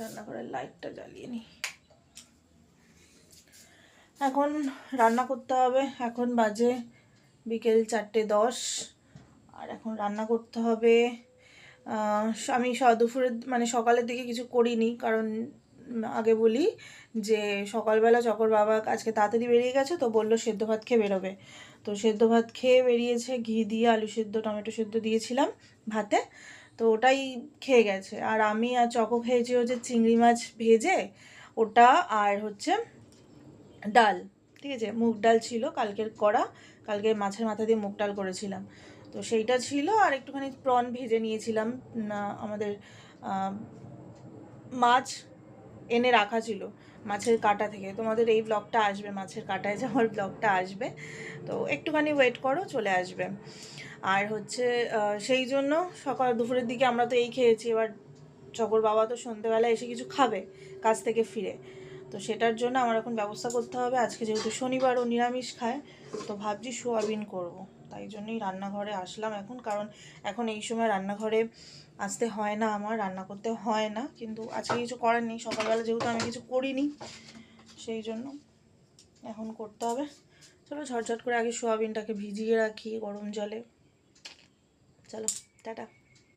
রান্নাঘরের লাইটটা জ্বালিয়ে নিই। এখন রান্না করতে হবে। এখন বাজে বিকেল 4:10 আর এখন রান্না করতে হবে। আমি দুপুরের মানে সকালের দিকে কিছু করিনি, কারণ আগে বলি যে সকালবেলা চকর বাবা আজকে তাড়াতাড়ি বেরিয়ে গেছে, তো বললো সেদ্ধ ভাত খেয়ে বেরোবে। তো সেদ্ধ ভাত খেয়ে বেরিয়েছে, ঘি দিয়ে আলু সেদ্ধ টমেটো সেদ্ধ দিয়েছিলাম ভাতে, তো ওটাই খেয়ে গেছে। আর আমি আর চকো খেয়েছি হচ্ছে চিংড়ি মাছ ভেজে ওটা, আর হচ্ছে ডাল, ঠিক আছে, মুগ ডাল ছিল কালকের করা, কালকে মাছের মাথা দিয়ে মুগ ডাল করেছিলাম, তো সেইটা ছিল। আর একটুখানি প্রন ভেজে নিয়েছিলাম, আমাদের মাছ এনে রাখা ছিল মাছের কাটা থেকে। তোমাদের এই ব্লগটা আসবে, মাছের কাটায় যাওয়ার ব্লগটা আসবে, তো একটুখানি ওয়েট করো, চলে আসবে। আর হচ্ছে সেই জন্য সকাল দুপুরের দিকে আমরা তো এই খেয়েছি। এবার চকর বাবা তো সন্ধ্যেবেলা এসে কিছু খাবে কাজ থেকে ফিরে, তো সেটার জন্য আমার এখন ব্যবস্থা করতে হবে। আজকে যেহেতু শনিবার ও নিরামিষ খায়, তো ভাবছি সোয়াবিন করব, তাই জন্যই রান্নাঘরে আসলাম এখন। কারণ এখন এই সময় রান্নাঘরে আসতে হয় না, আমার রান্না করতে হয় না, কিন্তু আজকে কিছু করার নেই, সকালবেলা যেহেতু আমি কিছু করিনি, সেই জন্য এখন করতে হবে। চলো ঝটঝট করে আগে সোয়াবিনটাকে ভিজিয়ে রাখি গরম জলে। চলো টাটা।